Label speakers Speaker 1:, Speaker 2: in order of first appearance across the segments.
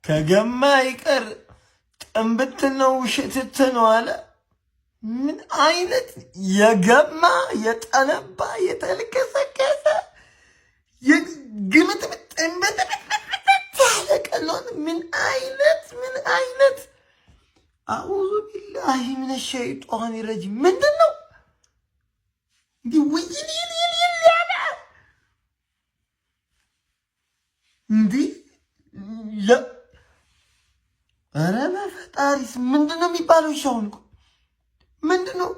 Speaker 1: ከገማ ይቀር ጥንብት ነው ውሽትት ነው አለ። ምን አይነት የገማ የጠነባ የተልከሰከሰ የግምት ጥንብት ያለቀለውን ምን አይነት አዑዙ ቢላሂ ሚነ ሸይጧን ረጂም ምንድን ነው እንዲህ ውይል ያለ እንዲህ ኧረ በፈጣሪስ ምንድን ነው የሚባለው? ሻውን እኮ ምንድን ነው?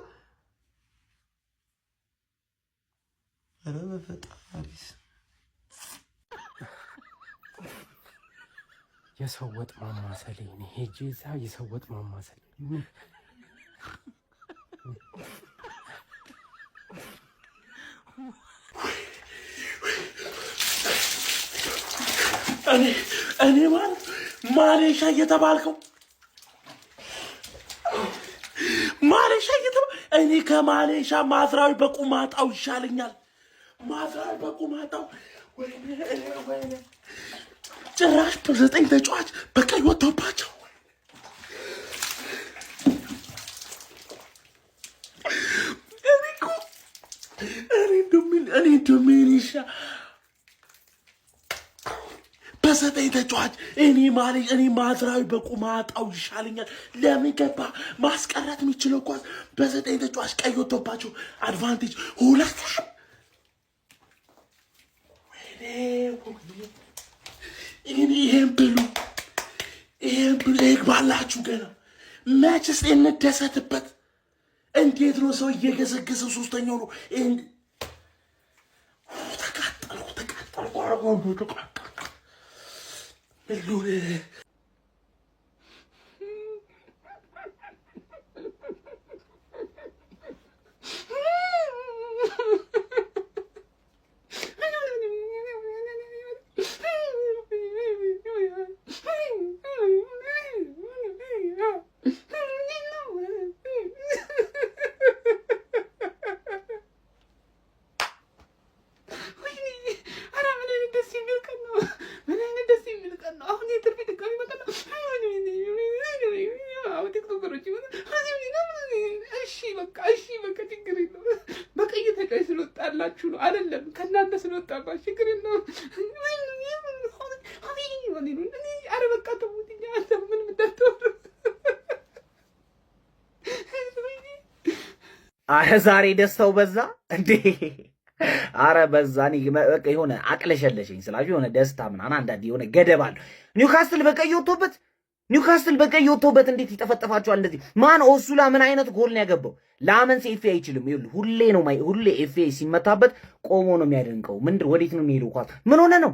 Speaker 1: ኧረ በፈጣሪስ
Speaker 2: የሰው ወጥ ማማሰል ነው። ሄጄ እዛ የሰው ወጥ ማማሰል
Speaker 3: እኔ ማለት ማሌሻ እየተባልከው እኔ ከማሌሻ ማዝራዊ በቁማጣው ይሻለኛል። ማዝራዊ በቁማጣው ወይኔ ጭራሽ በ9 ተጫዋች በቀይ ወጥቶባቸው እኔ ዶሚኒሻ በ9 ተጫዋች እኔ ማዝራዊ በቁማጣው ይሻለኛል። ለምን ገባ? ማስቀረት የሚችለው ኳስ በ9 ተጫዋች ቀይ ወጥቶባቸው አድቫንቴጅ ሁለት ይሄን ብሉ ይግባላችሁ። ገና መችስ እንደሰትበት። እንዴት ነው ሰው እየገሰገሰ ሶስተኛው ነው? ተቃጠልኩ
Speaker 4: ስለወጣላችሁ ነው አይደለም? ከእናንተ ስለወጣባ ችግር ነው። አረ በቃ ተውትኛ። አንተ ምን ምዳተወሩ?
Speaker 5: አረ ዛሬ ደስታው በዛ እንዴ! አረ በዛ። በቃ የሆነ አቅለሸለሸኝ ስላችሁ የሆነ ደስታ ምናምን አንዳንዴ የሆነ ገደብ አለው። ኒውካስትል በቀይ ወጥቶበት እንዴት ይጠፈጠፋቸዋል እንደዚህ? ማን ኦሱላ ምን አይነት ጎል ነው ያገባው? ላመንስ ኤፍ አይችልም። ሁሌ ኤፍ ሲመታበት ቆሞ ነው የሚያደንቀው። ወዴት ነው የሚሄደው? ኳስ ምን ሆነ ነው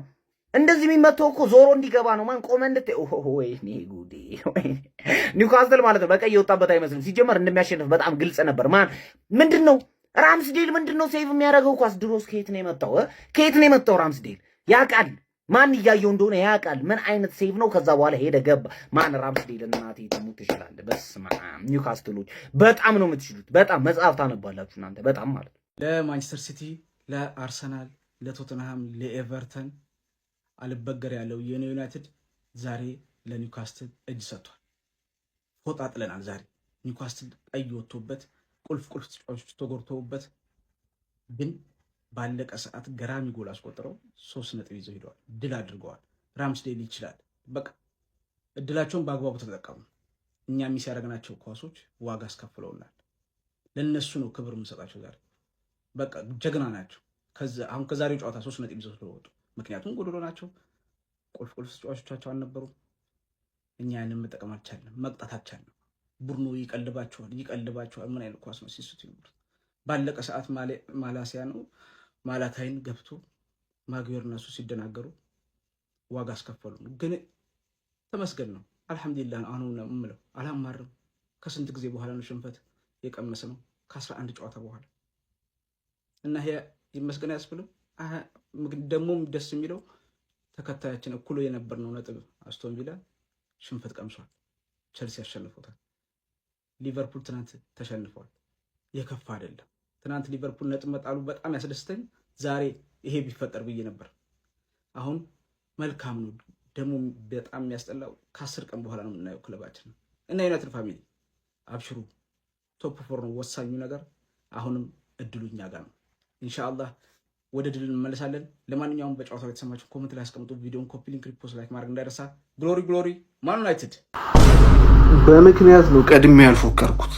Speaker 5: እንደዚህ የሚመታው? እኮ ዞሮ እንዲገባ ነው። ማን ቆመ ወይኔ ጉዴ! ኒውካስትል ማለት ነው በቀይ የወጣበት አይመስልም። ሲጀመር እንደሚያሸንፍ በጣም ግልጽ ነበር። ምንድነው ራምስዴል ምንድነው ሴቭ የሚያደርገው ኳስ? ድሮስ ከየት ነው የመጣው? ራምስዴል ያውቃል። ማን እያየው እንደሆነ ያውቃል። ምን አይነት ሴቭ ነው? ከዛ በኋላ ሄደ ገባ። ማን ራምስዴል እናቴ ትሙት ትችላል። በስመ አብ ኒውካስትሎች በጣም ነው የምትችሉት። በጣም መጽሐፍ ታነባላችሁ እናንተ በጣም ማለት ነው።
Speaker 6: ለማንቸስተር ሲቲ፣ ለአርሰናል፣ ለቶተንሃም፣ ለኤቨርተን አልበገር ያለው የዩናይትድ ዛሬ ለኒውካስትል እጅ ሰጥቷል። ፎጣ ጥለናል። ዛሬ ኒውካስትል ቀይ ወጥቶበት ቁልፍ ተጫዋቾች ተጎድተውበት ግን ባለቀ ሰዓት ገራሚ ጎል አስቆጥረው 3 ነጥብ ይዘው ሄደዋል። ድል አድርገዋል። ራምስዴል ይችላል። በቃ እድላቸውን በአግባቡ ተጠቀሙ። እኛ ሚስ ያደረግናቸው ኳሶች ዋጋ አስከፍለውናል። ለነሱ ነው ክብር የምንሰጣቸው ዛሬ። በቃ ጀግና ናቸው። አሁን ከዛሬው ጨዋታ 3 ነጥብ ይዘው ስለወጡ ምክንያቱም ጎዶሎ ናቸው። ቁልፍ ተጫዋቾቻቸው አልነበሩም። እኛ ያንን መጠቀም አልቻልንም፣ መቅጣት አልቻልንም። ቡድኑ ይቀልባቸዋል። ምን አይነት ኳስ ነው ሲስቱ ይኖር። ባለቀ ሰዓት ማላሲያ ነው ማላታይን ገብቶ ማግበር እነሱ ሲደናገሩ ዋጋ አስከፈሉ። ግን ተመስገን ነው፣ አልሐምዱሊላህ ነው። አሁን ነው የምለው፣ አላማርም። ከስንት ጊዜ በኋላ ነው ሽንፈት የቀመሰ ነው፣ ከ11 ጨዋታ በኋላ እና ይሄ ይመስገን ያስብለው። ደግሞ ደስ የሚለው ተከታያችን እኩል የነበርነው ነጥብ አስቶን ቪላ ሽንፈት ቀምሷል። ቸልሲ አሸንፎታል። ሊቨርፑል ትናንት ተሸንፏል። የከፋ አይደለም። ትናንት ሊቨርፑል ነጥብ መጣሉ በጣም ያስደስተኝ። ዛሬ ይሄ ቢፈጠር ብዬ ነበር። አሁን መልካም ነው። ደግሞ በጣም የሚያስጠላው ከ10 ቀን በኋላ ነው የምናየው ክለባችን እና ዩናይትድ ፋሚሊ አብሽሩ። ቶፕ 4 ነው ወሳኙ ነገር። አሁንም እድሉ እኛ ጋር ነው። ኢንሻአላህ ወደ ድል እንመለሳለን። ለማንኛውም በጨዋታው የተሰማችሁ ኮሜንት ላይ አስቀምጡ። ቪዲዮን ኮፒ ሊንክ ሪፖስት ላይክ ማድረግ እንዳይረሳ። ግሎሪ ግሎሪ ማን ዩናይትድ።
Speaker 1: በምክንያት ነው ቀድሜ ያልፎከርኩት።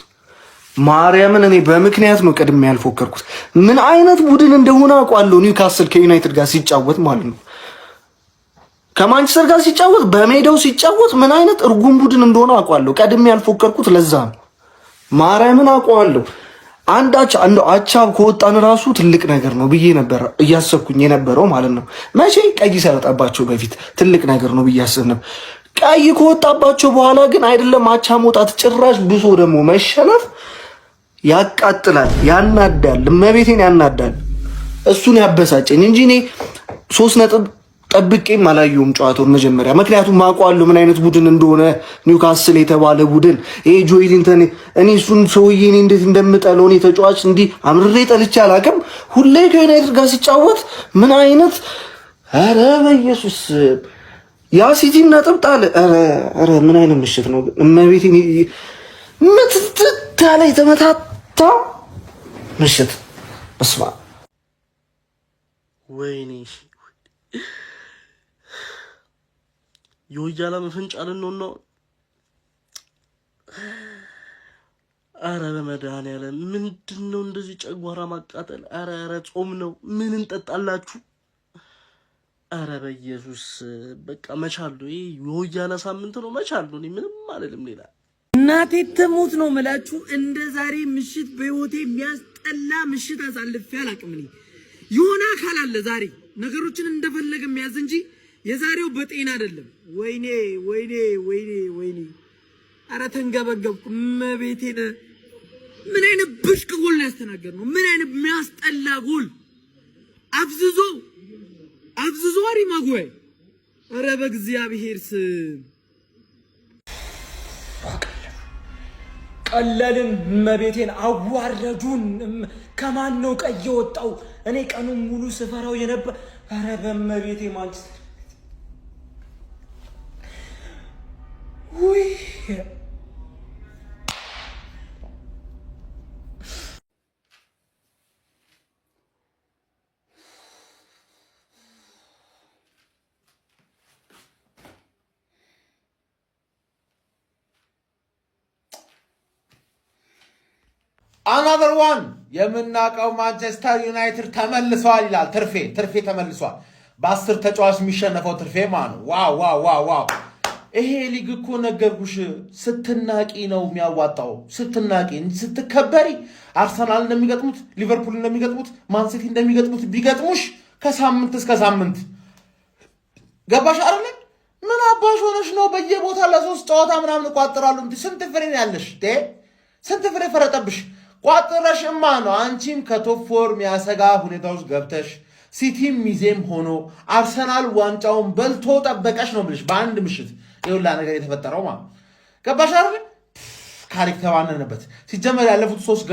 Speaker 1: ማርያምን እኔ በምክንያት ነው ቀድሜ ያልፎከርኩት። ምን አይነት ቡድን እንደሆነ አውቃለሁ። ኒውካስል ከዩናይትድ ጋር ሲጫወት ማለት ነው፣ ከማንቸስተር ጋር ሲጫወት፣ በሜዳው ሲጫወት ምን አይነት እርጉም ቡድን እንደሆነ አውቃለሁ። ቀድሜ ያልፎከርኩት ለዛ ነው። ማርያምን አውቀዋለሁ። አንድ አቻ ከወጣን ራሱ ትልቅ ነገር ነው ብዬ ነበር እያሰብኩኝ የነበረው ማለት ነው። መቼ ቀይ ሳይወጣባቸው በፊት ትልቅ ነገር ነው ብዬ አስብ ነበር። ቀይ ከወጣባቸው በኋላ ግን አይደለም አቻ መውጣት፣ ጭራሽ ብሶ ደግሞ መሸነፍ ያቃጥላል፣ ያናዳል፣ እመቤቴን ያናዳል። እሱን ያበሳጨኝ እንጂ እኔ 3 ነጥብ ጠብቄም አላየሁም ጨዋታውን መጀመሪያ። ምክንያቱም አውቀዋለሁ ምን አይነት ቡድን እንደሆነ ኒውካስል የተባለ ቡድን። ይሄ ጆይሊንተን እኔ እሱን ሰውዬ እኔ እንዴት እንደምጠለው እኔ ተጫዋች እንዲህ አምርሬ ጠልቼ አላውቅም። ሁሌ ከዩናይትድ ጋር ሲጫወት ምን አይነት ኧረ በኢየሱስ ያ ሲቲም ነጥብ ጣለ። ኧረ ምን አይነት ምሽት ነው እመቤቴን፣ ምትትታ ላይ የተመታታ ምሽት። በስመ አብ
Speaker 3: ወይኔ የወያላ መፈንጫልን ነው። አረ በመድኃኒዓለም ምንድን ነው እንደዚህ ጨጓራ ማቃጠል? አረ ጾም ነው። ምን እንጠጣላችሁ? አረ በኢየሱስ በቃ መቻሉ። ይሄ የወያላ ሳምንት ነው መቻሉ። እኔ ምንም አልልም ሌላ።
Speaker 7: እናቴ ተሞት ነው የምላችሁ። እንደ ዛሬ ምሽት በህይወቴ የሚያስጠላ ምሽት አሳልፌ አላውቅም። እኔ የሆነ አካል አለ ዛሬ ነገሮችን እንደፈለገ የሚያዝ እንጂ የዛሬው በጤና አይደለም። ወይኔ ወይኔ ወይኔ ወይኔ! አረ ተንገበገብኩ። መቤቴን ምን አይነት ብሽቅ ጎል ያስተናገር ነው! ምን አይነት የሚያስጠላ ጎል! አፍዝዞ አሪ ማጉይ! አረ በእግዚአብሔር ስም
Speaker 2: ቀለልን፣ መቤቴን አዋረዱን። ከማን ነው ቀይ የወጣው? እኔ ቀኑን ሙሉ ስፈራው የነበር። አረ በመቤቴ ማንቸስተር ውይ
Speaker 8: አናዘር ዋን የምናውቀው ማንቸስተር ዩናይትድ ተመልሷል ይላል። ትርፌ ተመልሷል። በ10 ተጫዋች የሚሸነፈው ትርፌ ማለት ነው። ዋው! ይሄ ሊግ እኮ ነገርኩሽ፣ ስትናቂ ነው የሚያዋጣው። ስትናቂ፣ ስትከበሪ አርሰናል እንደሚገጥሙት፣ ሊቨርፑል እንደሚገጥሙት፣ ማንሲቲ እንደሚገጥሙት ቢገጥሙሽ ከሳምንት እስከ ሳምንት ገባሽ አይደል? ምን አባሽ ሆነሽ ነው በየቦታ ለ3 ጨዋታ ምናምን እቋጥራለሁ? ስንት ፍሬ ነው ያለሽ? ስንት ፍሬ ፈረጠብሽ? ቋጥረሽማ ነው አንቺም ከቶፕ 4 የሚያሰጋ ሁኔታ ውስጥ ገብተሽ ሲቲም ሚዜም ሆኖ አርሰናል ዋንጫውን በልቶ ጠበቀሽ ነው ብለሽ በአንድ ምሽት የሁላ ነገር የተፈጠረው ማለት ገባሽ አይደል? ካሪክ ተባነነበት። ሲጀመር ያለፉት 3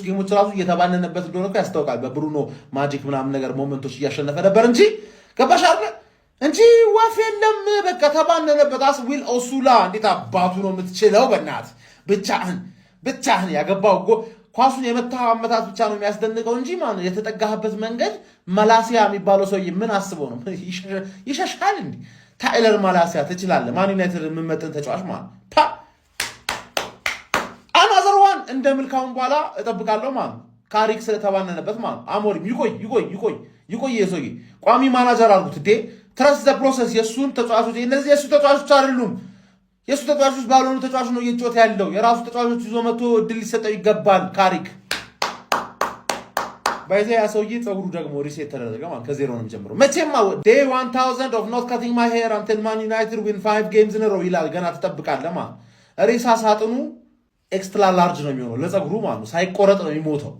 Speaker 8: ጌሞች ራሱ እየተባነነበት እንደሆነ እኮ ያስታውቃል። በብሩኖ ማጂክ ምናምን ነገር ሞመንቶች እያሸነፈ ነበር እንጂ ገባሽ አይደል? እንጂ ዋፍ የለም። በቃ ተባነነበት። ዊል ኦሱላ እንዴት አባቱ ነው የምትችለው? በእናት ብቻህን ያገባው ኳሱን የመታው አመታት ብቻ ነው የሚያስደንቀው እንጂ ማለት ነው የተጠጋህበት መንገድ። መላሲያ የሚባለው ሰውዬ ምን አስበው ነው ይሸሻል እንዴ? ታይለር መላሲያ ትችላለህ። ማን ዩናይትድ የምመጥን ተጫዋች ማለት አናዘር ዋን እንደ ምልካውን በኋላ እጠብቃለሁ ማለት ካሪክ ስለተባነነበት ማለት አሞሪም ይቆይ የሰውዬ ቋሚ ማናጀር አድርጉት እንዴ። ትረስት ዘ ፕሮሰስ። የሱን ተጫዋቾች እነዚህ የሱ ተጫዋቾች አይደሉም። የሱ ተጫዋቾች ባልሆኑ ተጫዋች ነው እየጮተ ያለው። የራሱ ተጫዋቾች ይዞ መጥቶ እድል ሊሰጠው ይገባል። ካሪክ ባይዘ ያ ሰውዬ ፀጉሩ ደግሞ ሪሴት ተደረገ ማለት ከዜሮ ነው የሚጀምረው። መቼም day 1000 of not cutting my hair until Man United win 5 games in a row ይላል። ገና ትጠብቃለህ ማለት ሬሳ ሳጥኑ ኤክስትራ ላርጅ ነው የሚሆነው ለፀጉሩ ማለት ነው። ሳይቆረጥ ነው የሚሞተው።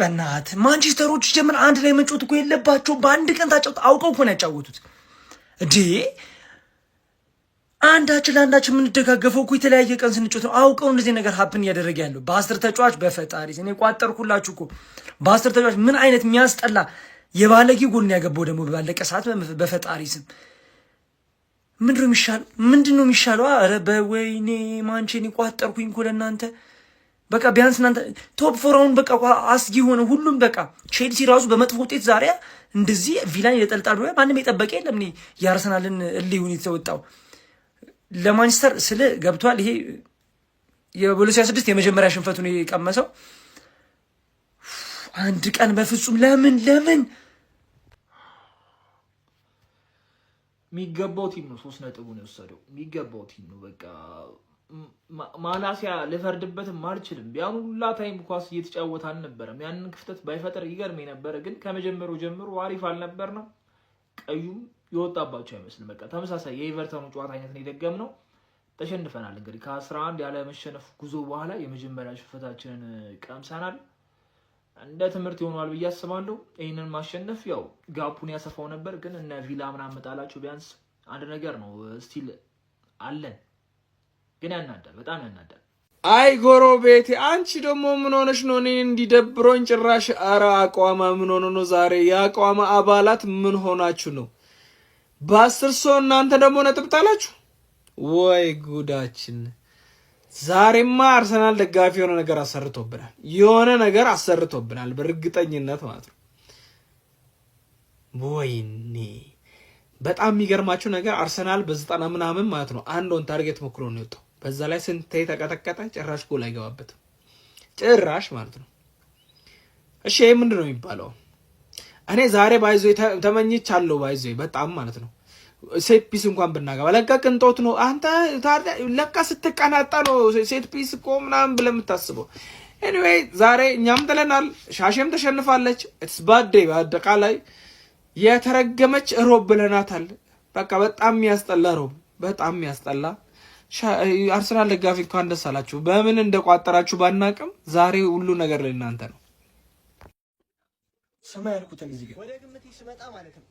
Speaker 2: በእናትህ ማንቸስተሮች ጀምር አንድ ላይ መጫወት እኮ የለባቸውም። በአንድ ቀን ታጫውት አውቀው እኮ ነው ያጫወቱት እንዴ። አንዳችን ለአንዳችን የምንደጋገፈው እኮ የተለያየ ቀን ስንጫወት ነው። አውቀው እንደዚህ ነገር ሀፕን እያደረገ ያለው በ10 ተጫዋች በፈጣሪ እኔ ቋጠርኩላችሁ እኮ በ10 ተጫዋች ምን አይነት የሚያስጠላ የባለጌ ጎል ነው ያገባው ደግሞ ባለቀ ሰዓት በፈጣሪ ስም። ምንድነው የሚሻለው? አረ በወይኔ ማንቼን ቋጠርኩኝ እኮ ለእናንተ። በቃ ቢያንስ እናንተ ቶፕ ፎራውን በቃ አስጊ ሆነ ሁሉም። በቃ ቼልሲ ራሱ በመጥፎ ውጤት ዛሬ እንደዚህ ቪላን ይጠልጣል ብሎ ማንም የጠበቀ የለም። እኔ የአርሰናልን እልህ የተወጣው ለማንቸስተር ስለ ገብቷል። ይሄ የቦሎሲያ 6 የመጀመሪያ ሽንፈቱን የቀመሰው አንድ ቀን በፍጹም ለምን
Speaker 5: የሚገባው ቲም ነው 3 ነጥቡን የወሰደው የሚገባው ቲም ነው። በቃ ማላሲያ ልፈርድበትም አልችልም። ቢያኑ ሁላ ታይም ኳስ እየተጫወተ አልነበረም። ያንን ክፍተት ባይፈጠር ይገርመኝ ነበር። ግን ከመጀመሪያው ጀምሮ አሪፍ አልነበር ነው። ቀዩም ይወጣባቸው አይመስልም። በቃ ተመሳሳይ የኤቨርተኑ ጨዋታ አይነት ነው የደገምነው። ተሸንፈናል። እንግዲህ ከ11 ያለ መሸነፍ ጉዞ በኋላ የመጀመሪያ ሽንፈታችንን ቀምሰናል። እንደ ትምህርት ይሆናል ብዬ አስባለሁ። ይሄንን ማሸነፍ ያው ጋፑን ያሰፋው ነበር። ግን እነ ቪላ ምናምን መጣላቸው ቢያንስ አንድ ነገር ነው። ስቲል አለን። ግን ያናዳል፣ በጣም ያናዳል።
Speaker 4: አይ ጎረቤቴ አንቺ ደግሞ ምን ሆነሽ ነው? እኔ እንዲደብሮኝ ጭራሽ። አረ አቋማ ምን ሆኖ ነው ዛሬ? የአቋማ አባላት ምን ሆናችሁ ነው? በ10 ሰው እናንተ ደግሞ ነጥብ ጣላችሁ። ወይ ጉዳችን! ዛሬማ አርሰናል ደጋፊ የሆነ ነገር አሰርቶብናል። በእርግጠኝነት ማለት ነው። ወይኔ በጣም የሚገርማችሁ ነገር አርሰናል በ90 ምናምን ማለት ነው አንድ ኦን ታርጌት ሞክሮ ነው የወጣው። በዛ ላይ ስንት ተቀጠቀጠ፣ ጭራሽ ጎል አይገባበትም ጭራሽ ማለት ነው። እሺ ይሄ ምንድነው የሚባለው? እኔ ዛሬ ባይዞ ተመኝቻለሁ፣ ባይዞ በጣም ማለት ነው። ሴት ፒስ እንኳን ብናገባ ለካ ቅንጦት ነው። አንተ ታዲያ ለካ ስትቀናጣ ነው ሴት ፒስ እኮ ምናምን ብለህ የምታስበው። ኤኒዌይ ዛሬ እኛም ጥለናል፣ ሻሼም ተሸንፋለች። ኢትስ ባድ ዴይ። በአጠቃላይ የተረገመች ሮብ ብለናታል። በቃ በጣም የሚያስጠላ ሮብ፣ በጣም የሚያስጠላ። አርሰናል ደጋፊ እንኳን ደስ አላችሁ። በምን እንደቋጠራችሁ ባናቅም ዛሬ ሁሉ ነገር ለእናንተ ነው።
Speaker 2: ሰማ ያልኩትን እዚህ ጋር ወደ ግምት ሲመጣ ማለት ነው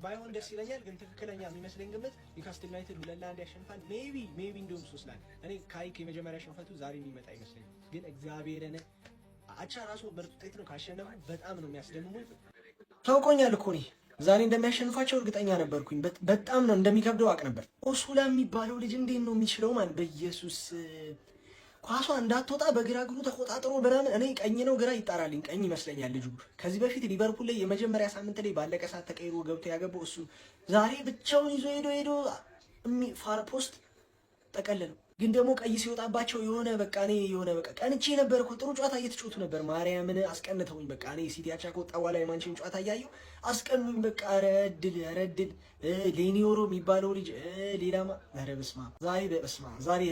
Speaker 2: ባይሆን ደስ ይለኛል። ግን ትክክለኛ የሚመስለኝ ግምት ኒውካስትል ዩናይትድ 2-1 ያሸንፋል። ሜቢ እንደውም 3-1። እኔ ካይክ የመጀመሪያ ሽንፈቱ ዛሬ የሚመጣ ይመስለኛል። ግን እግዚአብሔርን አቻ ራሱ ምርጥ ውጤት ነው። ካሸነፉ በጣም ነው የሚያስደምሙኝ። ታውቆኛል እኮ እኔ ዛሬ እንደሚያሸንፋቸው እርግጠኛ ነበርኩኝ። በጣም ነው እንደሚከብደው አውቅ ነበር። ኦሱላ የሚባለው ልጅ እንዴት ነው የሚችለው? ማለት በኢየሱስ ኳሷ እንዳትወጣ በግራ እግሩ ተቆጣጥሮ ምናምን። እኔ ቀኝ ነው ግራ ይጣራልኝ፣ ቀኝ ይመስለኛል ልጁ። ከዚህ በፊት ሊቨርፑል ላይ የመጀመሪያ ሳምንት ላይ ባለቀ ሰዓት ተቀይሮ ገብቶ ያገባው እሱ ዛሬ ብቻውን ይዞ ሄዶ ፋር ፖስት ጠቀለለው። ግን ደግሞ ቀይ ሲወጣባቸው የሆነ በቃ ቀንቼ ነበር እኮ። ጥሩ ጨዋታ እየተጫወቱ ነበር። ማርያምን አስቀንተውኝ። በቃ እኔ ሲቲ አቻ ከወጣ በኋላ የማንቸን ጨዋታ እያየሁ አስቀኑኝ። በቃ ረድል ሌኒዮሮ የሚባለው ልጅ ሌላማ ኧረ በስመ አብ። ዛሬ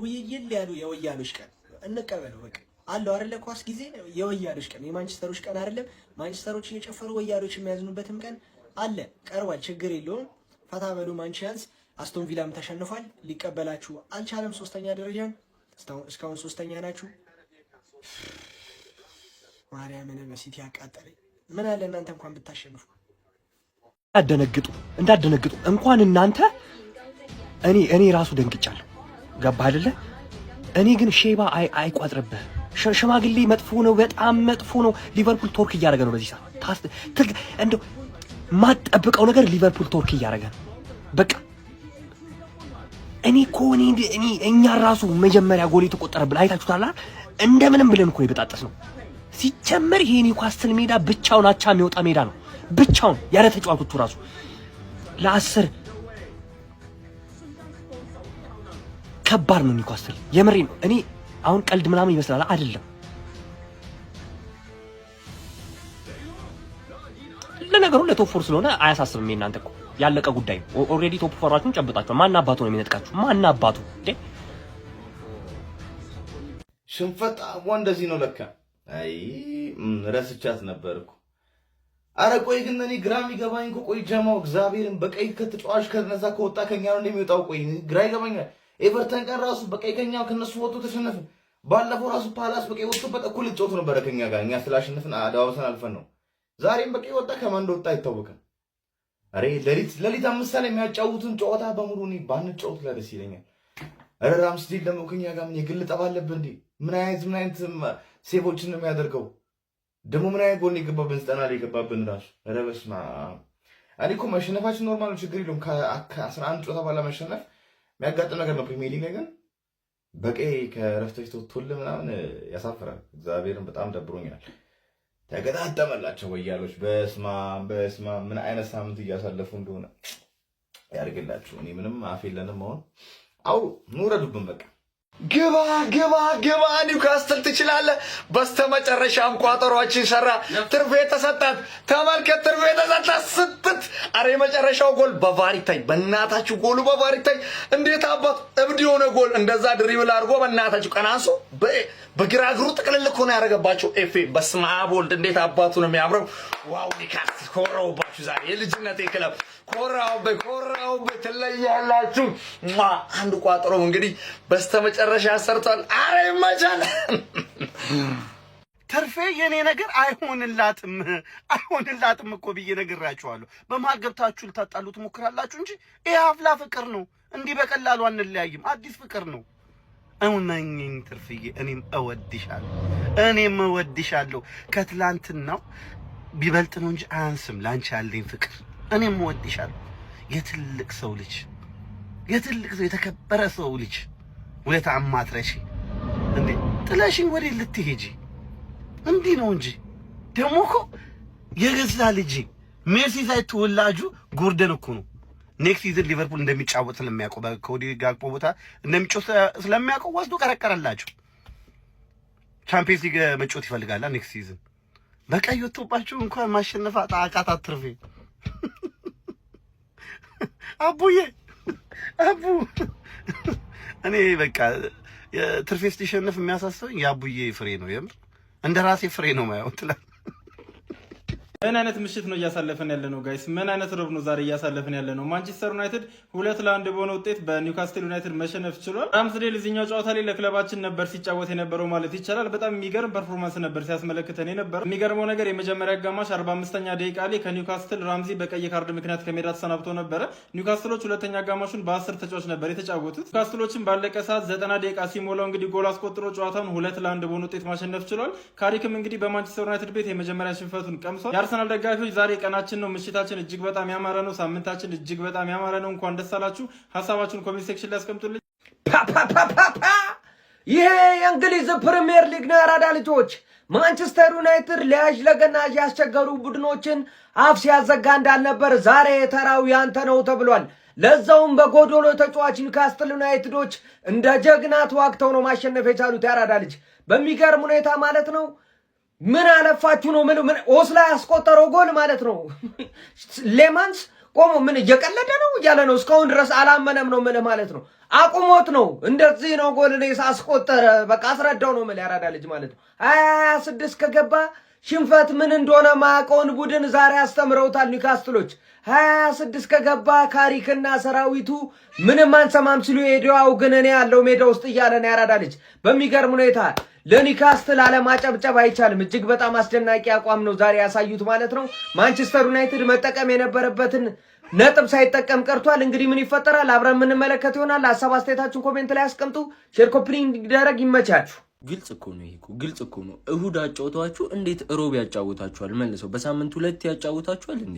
Speaker 2: ውይይል ያሉ የወያሎች ቀን እንቀበለው። በቃ አለው አይደለ? ኳስ ጊዜ የወያሎች ቀን፣ የማንቸስተሮች ቀን አይደለም። ማንቸስተሮች እየጨፈሩ ወያሎች የሚያዝኑበትም ቀን አለ። ቀርቧል፣ ችግር የለውም። ፈታ በሉ ማንቸንስ። አስቶን ቪላም ተሸንፏል፣ ሊቀበላችሁ አልቻለም። 3ኛ ደረጃን እስካሁን 3ኛ ናችሁ። ማርያምን በሲቲ ያቃጠለኝ። ምን አለ እናንተ እንኳን ብታሸንፉ።
Speaker 9: እንዳደነግጡ እንኳን እናንተ እኔ ራሱ ደንግጫለሁ። ገባህ አይደለ? እኔ ግን ሼባ አይቋጥርብህ። ሽማግሌ መጥፎ ነው፣ በጣም መጥፎ ነው። ሊቨርፑል ቶርክ እያደረገ ነው በዚህ ሰዓት። እንደው ማጠብቀው ነገር ሊቨርፑል ቶርክ እያደረገ ነው። በቃ እኛ ራሱ መጀመሪያ ጎል የተቆጠረብን አይታችሁታል። እንደምንም ብለን እኮ የበጣጠስ ነው። ሲጀመር ይሄ ኒውካስትል ሜዳ ብቻውን አቻ የሚወጣ ሜዳ ነው። ብቻውን ያለ ተጫዋቾቹ ራሱ ለ10 ከባድ ነው ኒውካስትል። የምሬ ነው። እኔ አሁን ቀልድ ምናምን ይመስላል አይደለም። ለነገሩ ለቶፕ ፎር ስለሆነ አያሳስብም። እናንተ እኮ ያለቀ ጉዳይ ነው። ኦልሬዲ ቶፕ ፎራችሁን ጨብጣችኋል። ማን አባቱ ነው የሚነጥቃችሁ? ማን አባቱ እንዴ?
Speaker 10: ሽንፈት እንደዚህ ነው ለካ። አይ ረስቻት ነበርኩ። አረ ቆይ ግን እኔ ግራ የሚገባኝ እኮ ቆይ ጀማው እግዚአብሔርን በቀይ ከተጫዋች ከነዛ ከወጣ ከኛ ነው እንደሚወጣው። ቆይ ግራ ይገባኛል። ኤቨርተን ቀን ራሱ በቀይ ከኛው ከነሱ ወጥቶ ተሸነፈ። ባለፈው ራሱ ፓላስ በቀይ ወጥቶበት እኩል ጮት ነበረ ከኛ ጋር እኛ ስላሸነፍን አዳዋሰን አልፈን ነው። ዛሬም በቀይ ወጣ ከማን እንደወጣ አይታወቅም። አሬ ለሊት 5 ሰዓት የሚያጫውቱን ጨዋታ በሙሉ እኔ ባንጫወት ደስ ይለኛል። አረ ራምስዴል ደግሞ ከኛ ጋር ምን የግል ጠብ አለብህ እንዴ? ምን አይነት ሴቮችን ነው የሚያደርገው? ደግሞ ምን አይነት ጎል የገባብን 90 ላይ የገባብን ራሱ አረ በስመ አብ። እኔ እኮ መሸነፋችን ኖርማል ነው፣ ችግር የለውም። ከ11 ጨዋታ በኋላ መሸነፍ የሚያጋጥም ነገር ነው። ፕሪሚየር ሊግ ግን በቀይ ከረፍቶች ተወጥቶል ምናምን ያሳፍራል። እግዚአብሔርን በጣም ደብሮኛል። ተገጣጠመላቸው ወያሎች። በስማ ምን አይነት ሳምንት እያሳለፉ እንደሆነ ያርግላችሁ። እኔ ምንም አፍ የለንም። አሁን አው ኑረዱብን በቃ።
Speaker 1: ግባ ኒውካስትል ትችላለህ። በስተመጨረሻም ቋጠሯችን ሰራ። ትርፌ ተሰጣት። ተመልከት፣ ትርፌ ተሰጣት ስትት። አረ የመጨረሻው ጎል በቫር ይታይ። በእናታችሁ ጎሉ በቫር ይታይ። እንዴት አባቱ እብድ የሆነ ጎል እንደዛ ድሪብል አድርጎ በእናታችሁ ቀናንሶ በግራ እግሩ ጥቅልል እኮ ነው ያደረገባቸው። ኤፌ በስመ አብ ወልድ፣ እንዴት አባቱ ነው የሚያምረው። ዋው ኒውካስትል ኮራውባችሁ ዛሬ። የልጅነቴ ክለብ ኮራውበት ትለያላችሁ። አንድ ቋጠሮ እንግዲህ በስተመጨረሻ ሰርቷል። አረ ይመቻል።
Speaker 11: ትርፌ የኔ ነገር አይሆንላትም እኮ ብዬ ነግራችኋለሁ። በመሀል ገብታችሁ ልታጣሉ ትሞክራላችሁ እንጂ ይሄ አፍላ ፍቅር ነው። እንዲህ በቀላሉ አንለያይም። አዲስ ፍቅር ነው። እውነኝኝ ትርፍዬ፣ እኔም እወድሻለሁ። ከትላንትናው ቢበልጥ ነው እንጂ አያንስም ላንቺ ያለኝ ፍቅር። እኔም እወድሻለሁ። የትልቅ ሰው የተከበረ ሰው ልጅ ውለታ አማትረሺ እንዴ! ጥለሽኝ ወዴት ልትሄጂ? እንዲህ ነው እንጂ ደግሞ እኮ የገዛ ልጅ ሜሲ ሳይተወላጁ ጎርደን እኮ ነው ኔክስት ሲዝን ሊቨርፑል እንደሚጫወት ስለሚያውቀው በኮዲ ጋክፖ ቦታ እንደሚጫወት ስለሚያውቀው ወስዶ ቀረቀረላችሁ። ቻምፒየንስ ሊግ መጫወት ይፈልጋል ኔክስት ሲዝን። በቀይ ወጥቶባችሁ እንኳን ማሸነፍ አቃታት ትርፌ። አቡዬ እኔ በቃ ትርፌ ስትሸነፍ የሚያሳስበኝ የአቡዬ ፍሬ ነው። የምር እንደ ራሴ ፍሬ ነው ማየው ትላል።
Speaker 12: ምን አይነት ምሽት ነው እያሳለፈን ያለ ነው ጋይስ? ምን አይነት ረብ ነው ዛሬ እያሳለፈን ያለ ነው? ማንቸስተር ዩናይትድ 2-1 በሆነ ውጤት በኒውካስትል ዩናይትድ መሸነፍ ችሏል። ራምስዴል እዚህኛው ጨዋታ ላይ ለክለባችን ነበር ሲጫወት የነበረው ማለት ይቻላል። በጣም የሚገርም ፐርፎርማንስ ነበር ሲያስመለክተን የነበረው። የሚገርመው ነገር የመጀመሪያ አጋማሽ 45ኛ ደቂቃ ላይ ከኒውካስትል ራምዚ በቀይ ካርድ ምክንያት ከሜዳ ተሰናብቶ ነበረ። ኒውካስትሎች ሁለተኛ አጋማሹን በ10 ተጫዋች ነበር የተጫወቱት። ኒውካስትሎችን ባለቀ ሰዓት 90 ደቂቃ ሲሞላው እንግዲህ ጎል አስቆጥሮ ጨዋታውን 2-1 በሆነ ውጤት ማሸነፍ ችሏል። ካሪክም እንግዲህ በማንቸስተር ዩናይትድ ቤት የመጀመሪያ ሽንፈቱን ቀምሷል። የአርሰናል ደጋፊዎች ዛሬ ቀናችን ነው፣ ምሽታችን እጅግ በጣም ያማረ ነው፣ ሳምንታችን እጅግ በጣም ያማረ ነው። እንኳን ደስ አላችሁ። ሀሳባችሁን ኮሜንት ሴክሽን ላይ አስቀምጡልኝ።
Speaker 7: ይሄ የእንግሊዝ ፕሪሚየር ሊግ ነው። ያራዳ ልጆች ማንቸስተር ዩናይትድ ለያዥ ለገናዥ ያስቸገሩ ቡድኖችን አፍ ሲያዘጋ እንዳልነበር ዛሬ ተራው ያንተ ነው ተብሏል። ለዛውም በጎዶሎ ተጫዋች ኒውካስትል ዩናይትዶች እንደ ጀግና ተዋግተው ነው ማሸነፍ የቻሉት። ያራዳ ልጅ በሚገርም ሁኔታ ማለት ነው። ምን አለፋችሁ ነው ምን ኦስላ ያስቆጠረው ጎል ማለት ነው። ሌማንስ ቆሞ ምን እየቀለደ ነው እያለ ነው። እስካሁን ድረስ አላመነም ነው ማለት ነው። አቁሞት ነው እንደዚህ ነው ጎል ነው ያስቆጠረ። በቃ አስረዳው ነው ያራዳ ልጅ ማለት ነው። 26 ከገባ ሽንፈት ምን እንደሆነ ማቆን ቡድን ዛሬ አስተምረውታል ኒውካስትሎች። 26 ከገባ ካሪክና ሰራዊቱ ምንም አንሰማም ሲሉ ሄደው ግን እኔ ያለው ሜዳ ውስጥ እያለ ነው ያራዳ ልጅ። በሚገርም ሁኔታ ለኒውካስትል አለማጨብጨብ አይቻልም። እጅግ በጣም አስደናቂ አቋም ነው ዛሬ ያሳዩት ማለት ነው። ማንቸስተር ዩናይትድ መጠቀም የነበረበትን ነጥብ ሳይጠቀም ቀርቷል። እንግዲህ ምን ይፈጠራል አብረን የምንመለከት ይሆናል። ሀሳብ አስተያየታችሁን ኮሜንት ላይ አስቀምጡ። ሼር ኮፕሊንግ እንዲደረግ ይመቻችሁ።
Speaker 13: ግልጽ እኮ ነው ይሄ ግልጽ እኮ ነው። እሁድ አጫውታችሁ እንዴት ሮብ ያጫውታችኋል? መልሰው በሳምንት 2 ያጫውታችኋል እንዴ?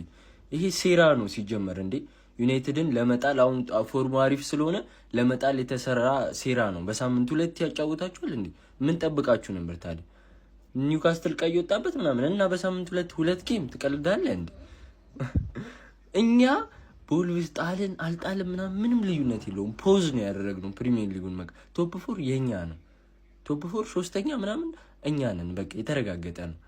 Speaker 13: ይሄ ሴራ ነው ሲጀመር እንዴ። ዩናይትድን ለመጣል አሁን ፎርሙ አሪፍ ስለሆነ ለመጣል የተሰራ ሴራ ነው። በሳምንት 2 ያጫውታችኋል እንዴ? ምን ጠብቃችሁ ነበር ታዲያ? ኒውካስትል ቀይ ወጣበት ምናምን እና በሳምንት 2 ጌም ትቀልዳለህ እንዴ? እኛ ቦልቪስ ጣልን አልጣልም ምናምን ምንም ልዩነት የለውም። ፖዝ ነው ያደረግነው። ፕሪሚየር ሊጉን ቶፕ 4 የኛ ነው። ቶፕ 4 ሶስተኛ ምናምን እኛ ነን። በቃ የተረጋገጠ ነው።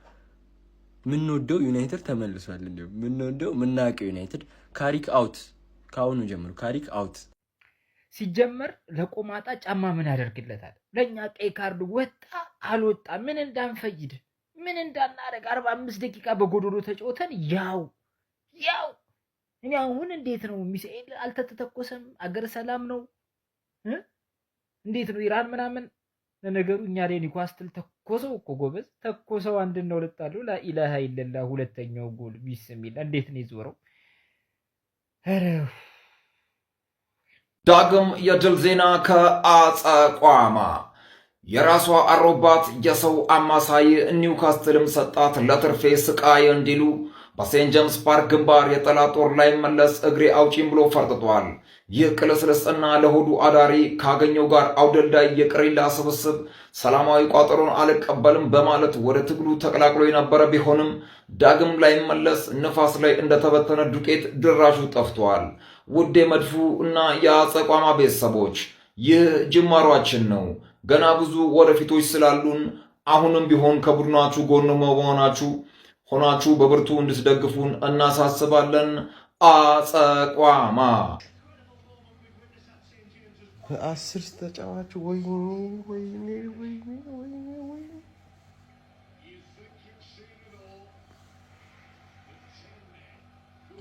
Speaker 13: ምንወደው ዩናይትድ ተመልሷል። እንዴ ምንወደው ምናቀው ዩናይትድ ካሪክ አውት። ካሁኑ ጀምሮ ካሪክ አውት።
Speaker 5: ሲጀመር ለቆማጣ ጫማ ምን ያደርግለታል? ለኛ ቀይ ካርድ ወጣ አልወጣ ምን እንዳንፈይድ ምን እንዳናረግ 45 ደቂቃ በጎዶሎ ተጫውተን ያው እኔ አሁን እንዴት ነው ሚሳኤል አልተተኮሰም? አገር ሰላም ነው እንዴት ነው ኢራን ምናምን
Speaker 14: ለነገሩ እኛ ላይ ኒውካስትል ተኮሰው እኮ ጎበዝ ተኮሰው 1-2 አሉ። ላኢላሃ ኢለላህ ሁለተኛው ጎል ቢስሚላ እንዴት ነው ይዞረው? ኧረ
Speaker 15: ዳግም የድል ዜና ከአጸቋማ የራሷ አሮባት የሰው አማሳይ ኒውካስትልም ሰጣት ለትርፌ ስቃይ እንዲሉ በሴንት ጄምስ ፓርክ ግንባር የጠላት ጦር ላይ መለስ እግሬ አውጪም ብሎ ፈርጥጧል። ይህ ቅልስልስና ለሆዱ አዳሪ ካገኘው ጋር አውደልዳይ የቅሪላ ስብስብ ሰላማዊ ቋጠሮን አልቀበልም በማለት ወደ ትግሉ ተቀላቅሎ የነበረ ቢሆንም ዳግም ላይ መለስ ንፋስ ላይ እንደተበተነ ዱቄት ድራሹ ጠፍቷል። ውድ መድፉ እና የአጸቋማ ቤተሰቦች ይህ ጅማሯችን ነው። ገና ብዙ ወደፊቶች ስላሉን አሁንም ቢሆን ከቡድናችሁ ጎን መሆናችሁ ሆናችሁ በብርቱ እንድትደግፉን እናሳስባለን። አጸቋማ
Speaker 3: 10 ተጫዋች ወይኔ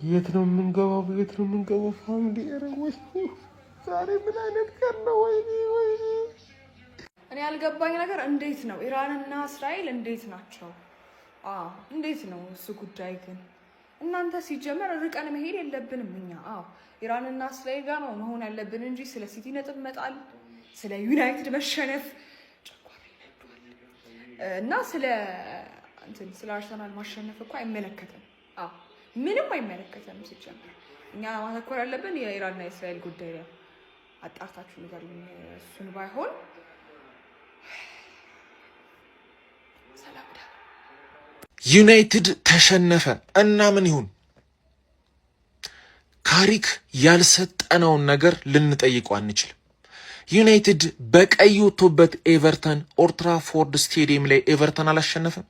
Speaker 3: የት ነው የምንገባው? ፋሚሊ ኧረ ወይ ዛሬ ምን አይነት ቀን ነው? ወይኔ
Speaker 16: እኔ ያልገባኝ ነገር እንዴት ነው ኢራንና እስራኤል እንዴት ናቸው? እንዴት ነው እሱ ጉዳይ? ግን እናንተ ሲጀመር ርቀን መሄድ የለብንም እኛ። ኢራንና እስራኤል ጋር ነው መሆን ያለብን እንጂ ስለ ሲቲ ነጥብ መጣል፣ ስለ ዩናይትድ መሸነፍ እና ስለ አርሰናል ማሸነፍ እኮ አይመለከተም። ምንም አይመለከተም ሲጀመር። እኛ ማተኮር ያለብን የኢራንና የእስራኤል ጉዳይ ላይ። አጣርታችሁ ንገሩኝ። እሱን ባይሆን
Speaker 3: ዩናይትድ ተሸነፈ እና ምን ይሁን? ካሪክ ያልሰጠነውን ነገር ልንጠይቀው አንችልም። ዩናይትድ በቀይ ወጥቶበት ኤቨርተን ኦልድ ትራፎርድ ስቴዲየም ላይ ኤቨርተን አላሸነፈም።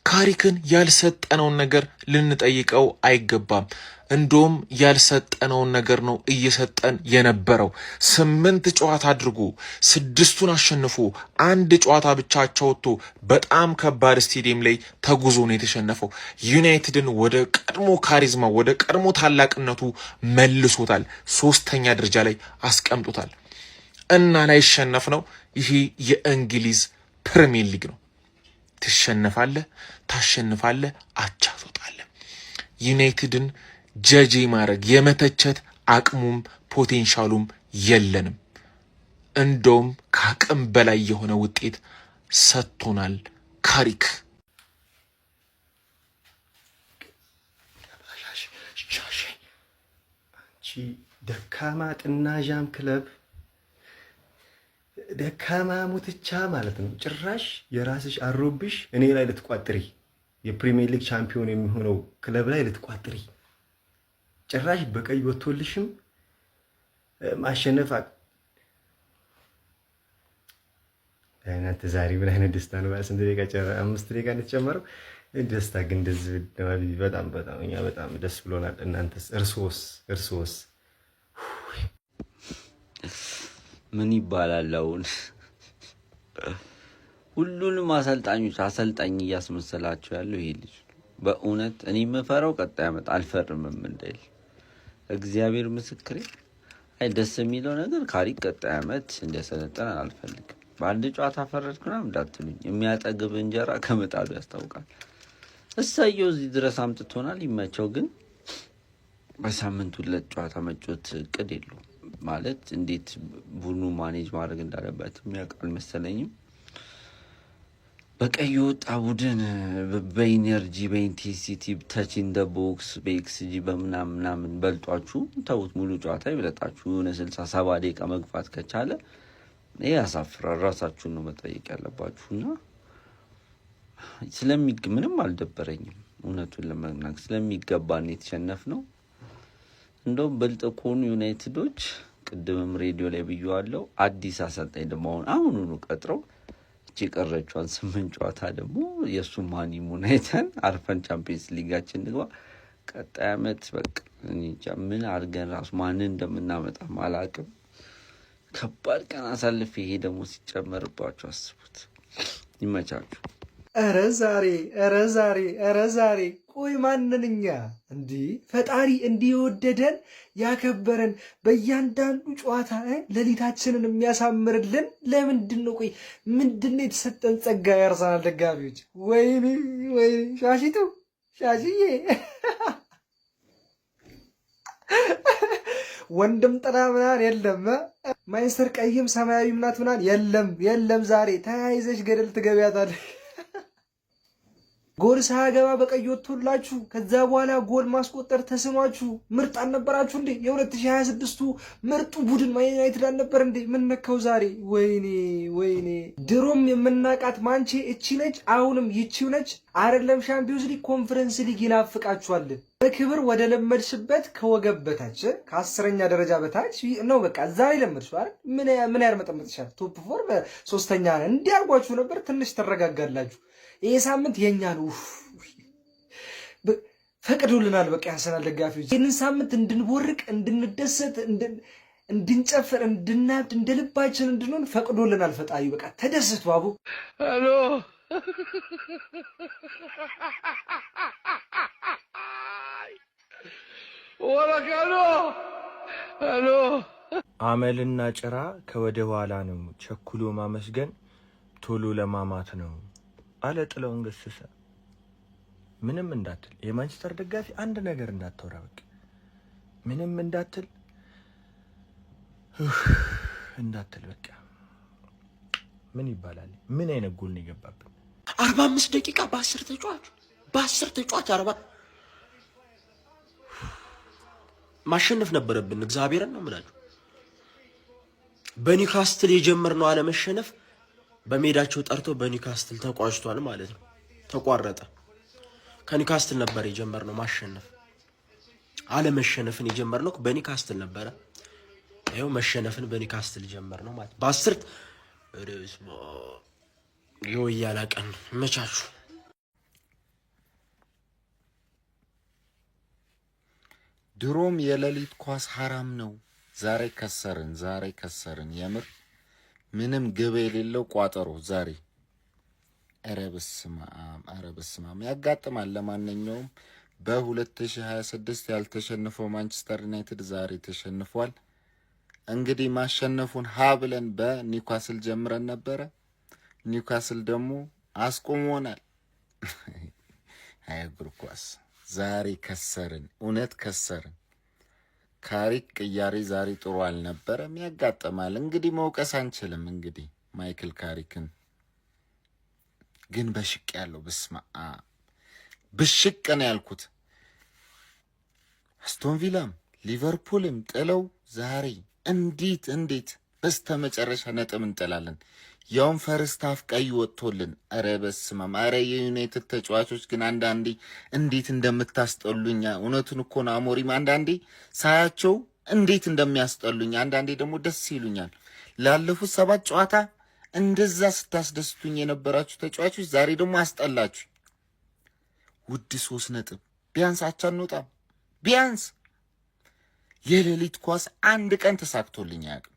Speaker 3: ካሪክን ያልሰጠነውን ነገር ልንጠይቀው አይገባም። እንደውም ያልሰጠነውን ነገር ነው እየሰጠን የነበረው። 8 ጨዋታ አድርጎ 6ቱን አሸንፎ 1 ጨዋታ ብቻ ወጥቶ በጣም ከባድ ስቴዲየም ላይ ተጉዞ ነው የተሸነፈው። ዩናይትድን ወደ ቀድሞ ካሪዝማ ወደ ቀድሞ ታላቅነቱ መልሶታል። 3ኛ ደረጃ ላይ አስቀምጦታል። እና ላይ ሸነፍ ነው። ይሄ የእንግሊዝ ፕሪሚየር ሊግ ነው። ትሸነፋለህ፣ ታሸንፋለህ፣ አቻ ትወጣለህ። ዩናይትድን ጀጄ ማድረግ የመተቸት አቅሙም ፖቴንሻሉም የለንም። እንደውም ከአቅም በላይ የሆነ ውጤት ሰጥቶናል ካሪክ።
Speaker 1: አንቺ ደካማ ጥናዣም ክለብ ደካማ ሙትቻ ማለት ነው። ጭራሽ የራስሽ አሮብሽ እኔ ላይ ልትቋጥሪ፣ የፕሪሚየር ሊግ ቻምፒዮን የሚሆነው ክለብ ላይ ልትቋጥሪ፣ ጭራሽ በቀይ ወጥቶልሽም ማሸነፍ አይናት። ዛሬ ምን አይነት ደስታ ነው! ስንት ደቂቃ 5 ደቂቃ እንደተጨመረው ደስታ ግን እንደዚህ በጣም እኛ በጣም ደስ ብሎናል። እናንተስ? እርሶስ
Speaker 17: ምን ይባላል? አሁን ሁሉንም አሰልጣኞች አሰልጣኝ እያስመሰላቸው ያለው ይሄ ልጅ በእውነት እኔ የምፈራው ቀጣይ ዓመት አልፈርምም እንዳይል እግዚአብሔር ምስክሬ። አይ ደስ የሚለው ነገር ካሪክ ቀጣይ ዓመት እንዲያሰለጥን አልፈልግም። በአንድ ጨዋታ ፈረድክ ምናምን እንዳትሉኝ፣ የሚያጠግብ እንጀራ ከምጣዱ ያስታውቃል። እሳየው እዚህ ድረስ አምጥቶናል፣ ይመቸው። ግን በሳምንት 2 ጨዋታ መጮት እቅድ የለውም ማለት እንዴት ቡድኑ ማኔጅ ማድረግ እንዳለበት የሚያውቅ አልመሰለኝም። በቀይ ወጣ ቡድን በኢነርጂ በኢንቴንሲቲ ተች ኢን ደ ቦክስ በኤክስጂ በምናምን በልጧችሁ ተውት። ሙሉ ጨዋታ ይበለጣችሁ የሆነ 60-70 ደቂቃ መግፋት ከቻለ ይሄ ያሳፍራል። ራሳችሁን ነው መጠየቅ ያለባችሁና ምንም አልደበረኝም እውነቱን ለመናገር ስለሚገባን የተሸነፍነው። እንደውም ብልጥ ከሆኑ ዩናይትዶች ቅድምም ሬዲዮ ላይ ብየዋለሁ፣ አዲስ አሰልጣኝ ደግሞ አሁኑኑ ቀጥረው የቀረቿን 8 ጨዋታ ደግሞ የእሱ ማኒሙን አይተን አርፈን ቻምፒየንስ ሊጋችን እንግባ። ቀጣይ ዓመት በቃ እንጃ ምን አድርገን ራሱ ማንን እንደምናመጣ አላውቅም። ከባድ ቀን አሳልፍ። ይሄ ደግሞ ሲጨመርባችሁ አስቡት። ይመቻችሁ።
Speaker 1: ኧረ ዛሬ ቆይ ማንንኛ እንዲህ ፈጣሪ እንዲህ የወደደን ያከበረን በእያንዳንዱ ጨዋታ ሌሊታችንን የሚያሳምርልን ለምንድን ነው? ቆይ ምንድን ነው የተሰጠን ጸጋ? የአርሰናል ደጋፊዎች ወይኔ ሻሽቱ ሻሽዬ ወንድም ጥላ ምናምን የለም። ማንስተር ቀይም ሰማያዊ ምናት ምናምን የለም። ዛሬ ተያይዘሽ ገደል ትገቢያታለሽ። ጎል ሳያገባ በቀይ ወጥቶላችሁ ከዛ በኋላ ጎል ማስቆጠር ተስኗችሁ ምርጥ አልነበራችሁ እንዴ? የ2026ቱ ምርጡ ቡድን ማን ዩናይትድ አልነበር እንዴ? ምን ነካው ዛሬ? ወይኔ ድሮም የምናቃት ማንቼ እቺ ነች፣ አሁንም ይቺው ነች። አይደለም ሻምፒዮንስ ሊግ ኮንፈረንስ ሊግ ይናፍቃችኋል። በክብር ወደ ለመድሽበት ከወገብ በታች ከ10ኛ ደረጃ በታች ነው። በቃ እዛ ላይ ለመድሽው አይደል? ምን ያርመጠመጥሻል? ቶፕ 4 በ3ኛ ነን እንዲያርጓችሁ ነበር። ትንሽ ተረጋጋላችሁ። ይሄ ሳምንት የኛ ነው። ፈቅዶልናል። በቃ ያሰናል ደጋፊዎች ይህንን ሳምንት እንድንቦርቅ፣ እንድንደሰት፣ እንድንጨፍር፣ እንድናብድ፣ እንደ ልባችን እንድንሆን ፈቅዶልናል ፈጣሪ። በቃ ተደስቱ አቡ። ሄሎ ሄሎ
Speaker 18: አመልና ጭራ ከወደ ኋላ ነው፣ ቸኩሎ ማመስገን ቶሎ ለማማት ነው አለ ጥላሁን ገሰሰ። ምንም እንዳትል የማንቸስተር ደጋፊ አንድ ነገር እንዳታወራ፣ በቃ ምንም እንዳትል በቃ ምን ይባላል? ምን አይነት ጎል ነው የገባብን?
Speaker 3: 45 ደቂቃ በ10 ተጫዋች 40 ማሸነፍ ነበረብን። እግዚአብሔርን ነው የምላችሁ። በኒውካስትል የጀመርነው አለመሸነፍ በሜዳቸው ጠርቶ በኒውካስትል ተቋጭቷል ማለት ነው። ተቋረጠ። ከኒውካስትል ነበር የጀመርነው ማሸነፍ። አለመሸነፍን የጀመርነው በኒውካስትል ነበረ። ይኸው መሸነፍን በኒውካስትል ጀመርነው ማለት በ10 የወያላ ቀን መቻቹ።
Speaker 19: ድሮም የሌሊት ኳስ ሐራም ነው። ዛሬ ከሰርን። የምር ምንም ግብ የሌለው ቋጠሮ ዛሬ። ኧረ በስመ አብ ያጋጥማል። ለማንኛውም በ2026 ያልተሸነፈው ማንቸስተር ዩናይትድ ዛሬ ተሸንፏል። እንግዲህ ማሸነፉን ሀ ብለን በኒውካስል ጀምረን ነበረ። ኒውካስል ደግሞ አስቆሞናል። አይ እግር ኳስ ዛሬ ከሰርን፣ እውነት ከሰርን። ካሪክ ቅያሬ ዛሬ ጥሩ አልነበረም። ያጋጥማል እንግዲህ መውቀስ አንችልም። እንግዲህ ማይክል ካሪክን ግን በሽቅ ያለው በስማ ብሽቅ ነው ያልኩት። አስቶን ቪላም ሊቨርፑልም ጥለው ዛሬ እንዴት በስተመጨረሻ ነጥብ እንጥላለን? ያውም ፈርስት ሃፍ ቀይ ወጥቶልን። አረ በስመ አብ! አረ የዩናይትድ ተጫዋቾች ግን አንዳንዴ እንዴት እንደምታስጠሉኝ። እውነቱን እኮ ነው አሞሪም። አንዳንዴ ሳያቸው እንዴት እንደሚያስጠሉኝ፣ አንዳንዴ ደግሞ ደስ ይሉኛል። ላለፉት 7 ጨዋታ እንደዛ ስታስደስቱኝ የነበራችሁ ተጫዋቾች ዛሬ ደግሞ አስጠላችሁ። ውድ 3 ነጥብ ቢያንስ አቻ እንውጣም። ቢያንስ የሌሊት ኳስ አንድ ቀን ተሳክቶልኝ አያውቅም።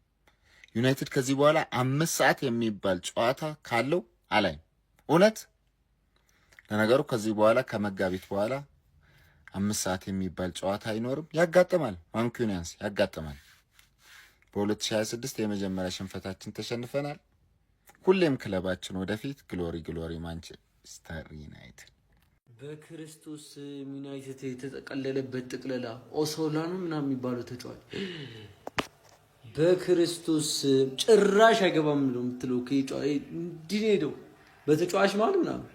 Speaker 19: ዩናይትድ ከዚህ በኋላ 5 ሰዓት የሚባል ጨዋታ ካለው አላይም። እውነት ለነገሩ ከዚህ በኋላ ከመጋቢት በኋላ 5 ሰዓት የሚባል ጨዋታ አይኖርም። ያጋጥማል፣ ማንኩኒያንስ ያጋጥማል። በ2026 የመጀመሪያ ሽንፈታችን ተሸንፈናል። ሁሌም ክለባችን ወደፊት። ግሎሪ ማንቸስተር ዩናይትድ።
Speaker 13: በክርስቶስ ዩናይትድ የተጠቀለለበት ጥቅለላ ኦሶላኑ ምናምን የሚባለው ተጫዋች በክርስቶስ ጭራሽ አይገባም ነው የምትለው። እንዲህ ሄደው በተጫዋች ማለት ምናምን